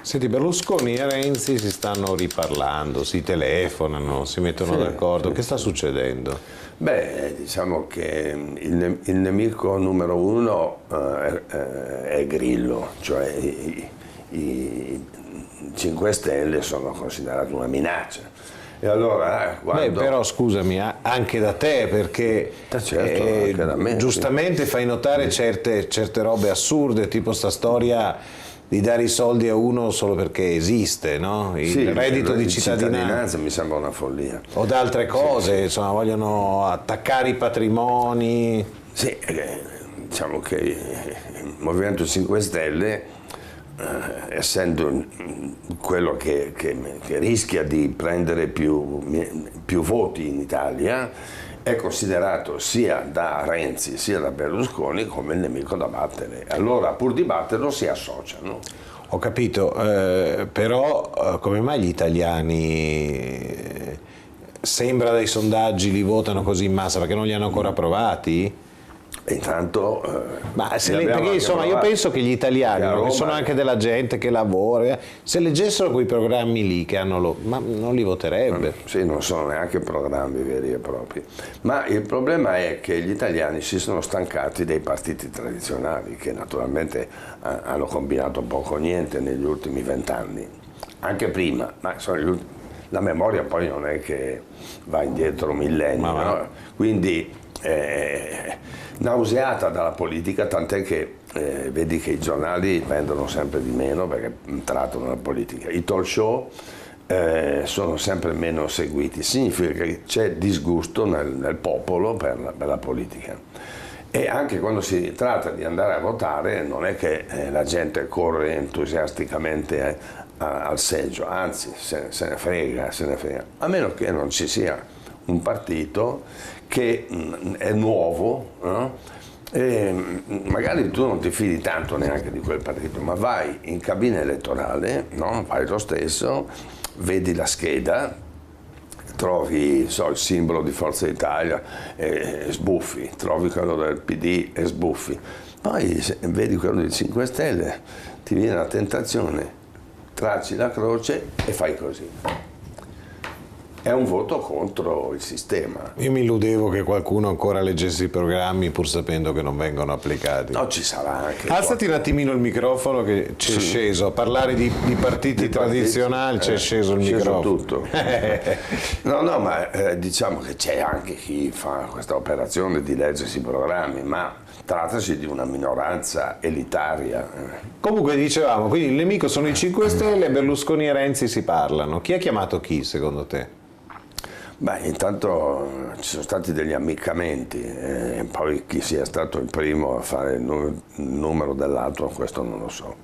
Senti, Berlusconi e Renzi si stanno riparlando, si telefonano, si mettono d'accordo. Che sta succedendo? Beh, diciamo che il nemico numero uno è Grillo, cioè i 5 Stelle sono considerati una minaccia. E allora, quando... Beh, però scusami, anche da te, perché certo, anche da me, giustamente fai notare certe robe assurde, tipo sta storia di dare i soldi a uno solo perché esiste, no? Il reddito di cittadinanza mi sembra una follia. O da altre cose, insomma, vogliono attaccare i patrimoni. Sì, diciamo che il Movimento 5 Stelle, essendo quello che rischia di prendere più voti in Italia, è considerato sia da Renzi sia da Berlusconi come il nemico da battere. Allora, pur di batterlo, si associano. Ho capito, però come mai gli italiani, sembra dai sondaggi, li votano così in massa? Perché non li hanno ancora approvati? Intanto perché insomma io penso che gli italiani, che sono anche della gente che lavora, se leggessero quei programmi lì che hanno ma non li voterebbe. Sì, non sono neanche programmi veri e propri, ma il problema è che gli italiani si sono stancati dei partiti tradizionali che naturalmente hanno combinato poco o niente negli ultimi 20 anni, anche prima, ma la memoria poi non è che va indietro millenni, no? Quindi nauseata dalla politica, tant'è che vedi che i giornali vendono sempre di meno perché trattano la politica. I talk show sono sempre meno seguiti, significa che c'è disgusto nel popolo per la politica. E anche quando si tratta di andare a votare non è che la gente corre entusiasticamente al seggio, anzi se ne frega, a meno che non ci sia un partito che è nuovo, no? E magari tu non ti fidi tanto neanche di quel partito, ma vai in cabina elettorale, no? Fai lo stesso, vedi la scheda, trovi il simbolo di Forza Italia e sbuffi, trovi quello del PD e sbuffi, poi vedi quello dei 5 Stelle, ti viene la tentazione, tracci la croce e fai così. È un voto contro il sistema. Io mi illudevo che qualcuno ancora leggesse i programmi pur sapendo che non vengono applicati. No, ci sarà anche. Alzati un attimino il microfono che c'è sceso, a parlare di partiti tradizionali c'è sceso il microfono. Tutto. No, ma diciamo che c'è anche chi fa questa operazione di leggersi i programmi, ma trattasi di una minoranza elitaria. Comunque dicevamo, quindi il nemico sono i 5 Stelle, Berlusconi e Renzi si parlano. Chi ha chiamato chi secondo te? Beh, intanto ci sono stati degli ammiccamenti, poi chi sia stato il primo a fare il numero dell'altro, questo non lo so.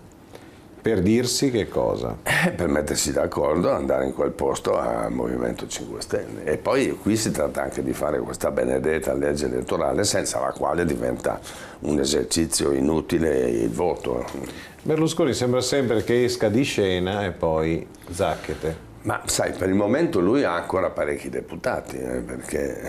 Per dirsi che cosa? Per mettersi d'accordo, andare in quel posto al Movimento 5 Stelle. E poi qui si tratta anche di fare questa benedetta legge elettorale senza la quale diventa un esercizio inutile il voto. Berlusconi sembra sempre che esca di scena e poi zacchete. Ma sai, per il momento lui ha ancora parecchi deputati, perché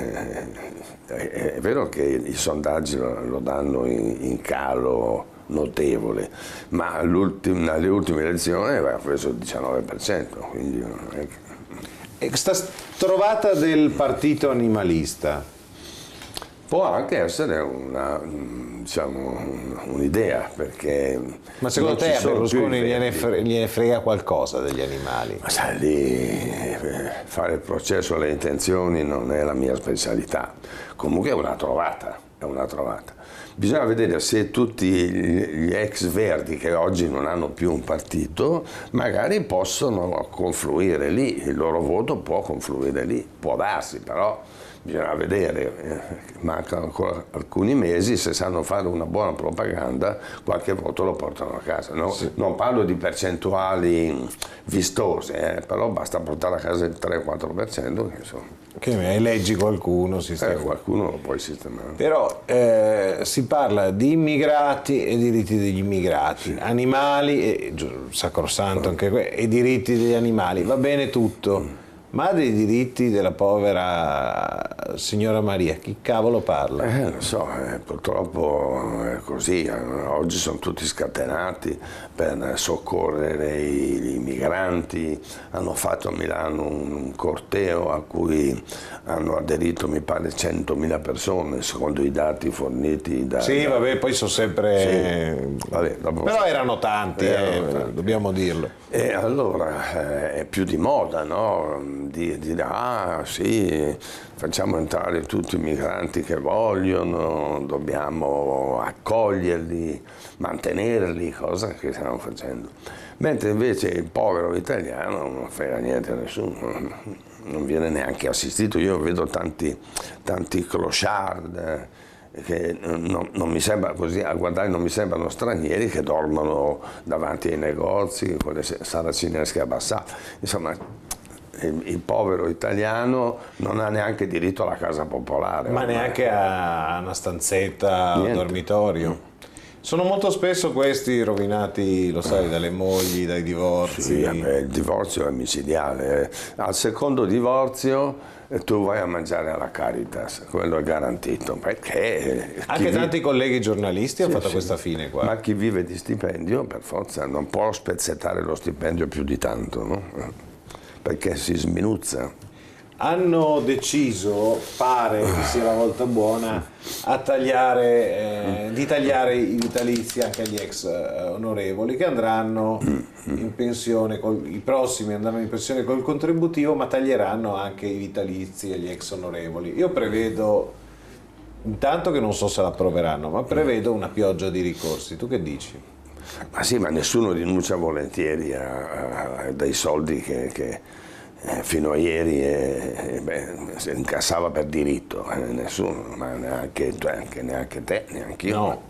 è vero che i sondaggi lo danno in calo notevole, ma alle ultime elezioni aveva preso il 19%, quindi non è che... Questa trovata del partito animalista può anche essere un'idea, perché... Ma secondo te a Berlusconi gliene frega qualcosa degli animali? Ma sai, lì fare il processo alle intenzioni non è la mia specialità. Comunque è una trovata. Bisogna vedere se tutti gli ex Verdi che oggi non hanno più un partito magari possono confluire lì, il loro voto può confluire lì, può darsi, però bisogna vedere, mancano ancora alcuni mesi, se sanno fare una buona propaganda qualche voto lo portano a casa. No? Sì. Non parlo di percentuali vistose, però basta portare a casa il 3-4%. Che eleggi qualcuno, qualcuno lo puoi sistemare. Però si parla di immigrati e diritti degli immigrati, animali, sacrosanto anche e diritti degli animali, va bene tutto. Ma dei diritti della povera signora Maria, chi cavolo parla? Lo so, purtroppo è così, oggi sono tutti scatenati per soccorrere i migranti, hanno fatto a Milano un corteo a cui hanno aderito mi pare 100.000 persone secondo i dati forniti da... Sì, vabbè, poi sono sempre... Sì, vabbè, però erano tanti, dobbiamo dirlo. E allora è più di moda, no? Di dire, ah sì, facciamo entrare tutti i migranti che vogliono, dobbiamo accoglierli, mantenerli, cosa che stiamo facendo. Mentre invece il povero italiano non frega niente a nessuno, non viene neanche assistito. Io vedo tanti clochard che non mi sembra così, a guardare non mi sembrano stranieri, che dormono davanti ai negozi con le saracinesche abbassate. Insomma, il povero italiano non ha neanche diritto alla casa popolare. Ma neanche a una stanzetta, un dormitorio. Sono molto spesso questi rovinati, lo sai, dalle mogli, dai divorzi. Sì, il divorzio è micidiale. Al secondo divorzio tu vai a mangiare alla Caritas, quello è garantito. Perché anche tanti colleghi giornalisti hanno fatto questa fine qua. Ma chi vive di stipendio, per forza, non può spezzettare lo stipendio più di tanto, no? Perché si sminuzza. Hanno deciso, pare che sia la volta buona, di tagliare i vitalizi anche agli ex onorevoli che andranno in pensione, i prossimi andranno in pensione col contributivo, ma taglieranno anche i vitalizi agli ex onorevoli. Io prevedo, intanto che non so se l'approveranno, ma prevedo una pioggia di ricorsi. Tu che dici? Ma sì, ma nessuno rinuncia volentieri dai soldi che fino a ieri si incassava per diritto, nessuno, ma neanche te, neanche io. No.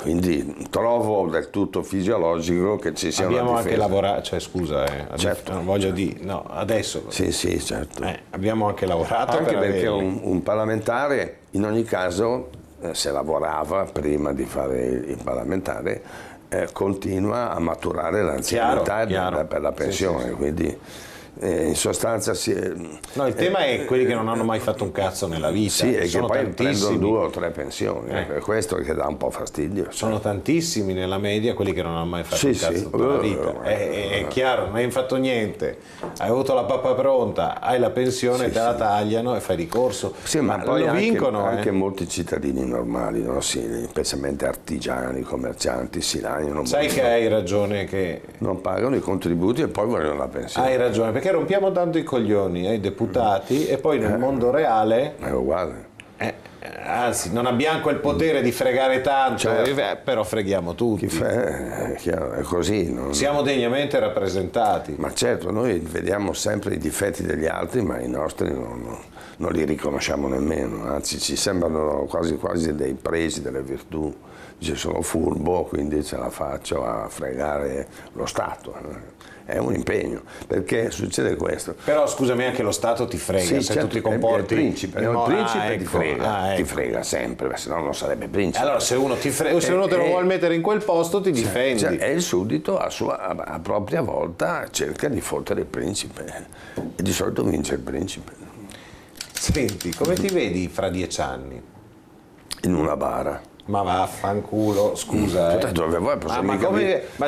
Quindi trovo del tutto fisiologico che ci sia abbiamo una difesa. Anche lavorato, cioè scusa, certo. Voglio dire, no, adesso sì, certo. Abbiamo anche lavorato anche per perché un parlamentare in ogni caso, se lavorava prima di fare il parlamentare, continua a maturare l'anzianità per la pensione, sì. Quindi in sostanza no, il tema è quelli che non hanno mai fatto un cazzo nella vita. Sì, e sono che poi tantissimi. Prendono 2 o 3 pensioni, per questo che dà un po' fastidio. Sono tantissimi nella media quelli che non hanno mai fatto un cazzo tutta la vita. È chiaro, non hai fatto niente, hai avuto la pappa pronta, hai la pensione, te la tagliano e fai ricorso. Sì, ma poi lo vincono. Anche molti cittadini normali, no? Sì, specialmente artigiani, commercianti, si lagnano. Sai che hai ragione che... non pagano i contributi e poi vogliono la pensione. Hai ragione, perché rompiamo tanto i coglioni ai deputati e poi nel mondo reale è uguale. Anzi, non abbiamo quel potere di fregare tanto, certo. Però freghiamo tutti. È chiaro, è così. Siamo degnamente rappresentati. Ma certo, noi vediamo sempre i difetti degli altri, ma i nostri non li riconosciamo nemmeno, anzi ci sembrano quasi dei presi delle virtù. Dice, sono furbo, quindi ce la faccio a fregare lo Stato. È un impegno, perché succede questo. Però scusami, anche lo Stato ti frega, sì, se certo, tu ti comporti... Il principe ti frega, ecco. Ti frega sempre, se no non sarebbe principe. Allora se uno se uno te lo vuole mettere in quel posto ti difendi. E il suddito a propria volta cerca di fottere il principe e di solito vince il principe. Senti, come ti vedi fra 10 anni? In una bara. Ma vaffanculo, scusa. Dove vuoi? Posso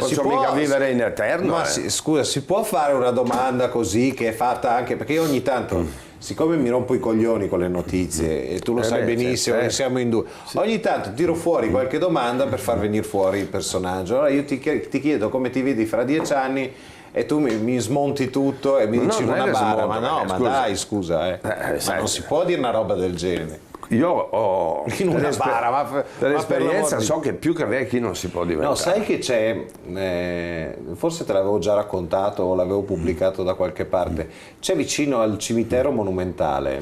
si può mica vivere in eterno? Ma scusa, si può fare una domanda così che è fatta anche perché io ogni tanto, siccome mi rompo i coglioni con le notizie e tu lo sai benissimo, che siamo in due, ogni tanto tiro fuori qualche domanda per far venire fuori il personaggio. Allora io ti chiedo come ti vedi fra 10 anni e tu mi smonti tutto e mi dici una bara, ma no, ma dai, scusa, ma non si può dire una roba del genere. Io ho in una bara, per esperienza so che più che vecchi non si può diventare. No, sai che c'è, forse te l'avevo già raccontato o l'avevo pubblicato da qualche parte, c'è vicino al cimitero monumentale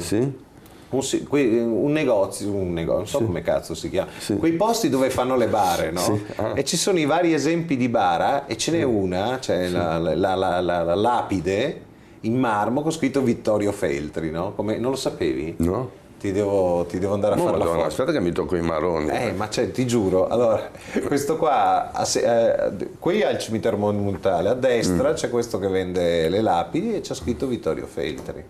un negozio, non so come cazzo si chiama, quei posti dove fanno le bare, no? E ci sono i vari esempi di bara e ce n'è una, c'è la lapide in marmo con scritto Vittorio Feltri, no? Non lo sapevi? No. ti devo andare a fare la foto. Aspetta che mi tocco i marroni. Ma ti giuro, allora, questo qua, qui al cimitero monumentale, a destra c'è questo che vende le lapidi e c'è scritto Vittorio Feltri.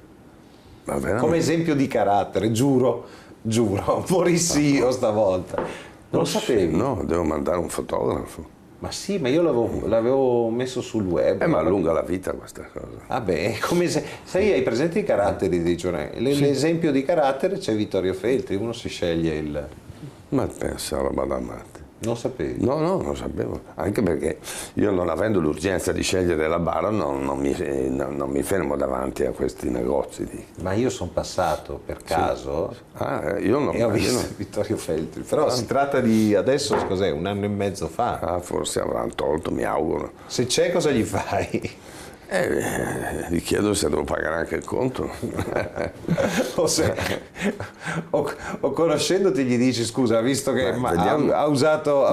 Come esempio di carattere, giuro, morissi io stavolta. Non lo sapevi? No, devo mandare un fotografo. Ma sì, ma io l'avevo messo sul web. Ma allunga la vita questa cosa. Vabbè, sai, hai presente i caratteri dei giornali? L'esempio di carattere c'è Vittorio Feltri, uno si sceglie il... Ma pensa, roba da matti. Non sapevi? No, non sapevo. Anche perché io, non avendo l'urgenza di scegliere la bara, non mi fermo davanti a questi negozi. Ma io sono passato per caso io non, e ho visto Vittorio Feltri. Però si tratta di, adesso cos'è, 1 anno e mezzo fa. Forse avranno tolto, mi auguro. Se c'è, cosa gli fai? Gli chiedo se devo pagare anche il conto. o conoscendoti gli dici scusa, visto che ha usato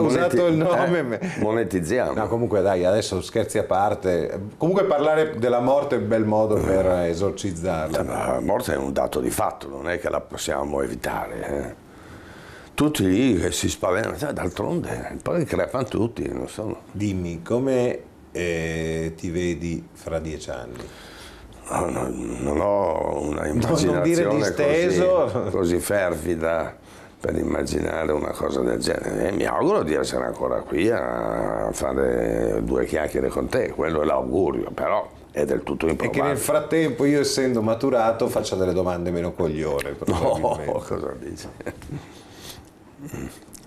il nome. Monetizziamo. No, comunque dai, adesso scherzi a parte. Comunque parlare della morte è un bel modo per esorcizzarla. La morte è un dato di fatto, non è che la possiamo evitare. Tutti lì che si spaventano, d'altronde poi crepano tutti, non so. Dimmi, come ti vedi fra 10 anni? Non ho una immaginazione così fervida per immaginare una cosa del genere. Mi auguro di essere ancora qui a fare 2 chiacchiere con te, quello è l'augurio, però è del tutto improbabile. E che nel frattempo io, essendo maturato, faccia delle domande meno coglione. No, cosa dici?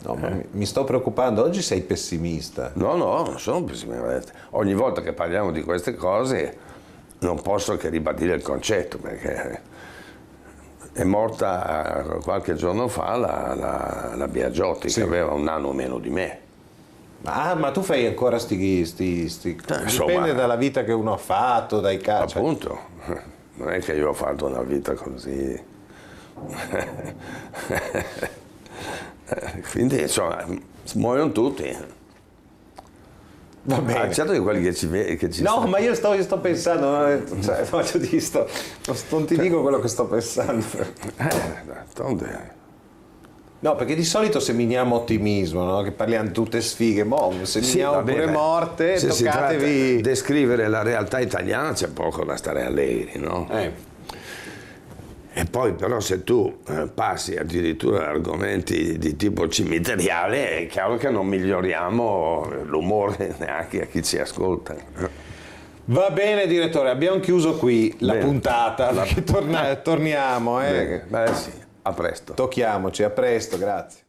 No, ma mi sto preoccupando, oggi sei pessimista. No, non sono pessimista. Ogni volta che parliamo di queste cose non posso che ribadire il concetto, perché è morta qualche giorno fa la Biagiotti, sì, che aveva 1 anno meno di me. Ma tu fai ancora dipende dalla vita che uno ha fatto, dai casi. Appunto, non è che io ho fatto una vita così. Quindi insomma muoiono tutti. Va bene. Certo che quelli che ci no, ma io sto pensando, non ti dico quello che sto pensando. No, perché di solito seminiamo ottimismo, no? Che parliamo tutte sfighe, seminiamo pure morte, se toccatevi. Si tratta di descrivere la realtà italiana c'è poco da stare allegri, no? E poi però se tu passi addirittura argomenti di tipo cimiteriale, è chiaro che non miglioriamo l'umore neanche a chi ci ascolta. Va bene direttore, abbiamo chiuso qui la puntata, perché torniamo. Beh sì, a presto. Tocchiamoci, a presto, grazie.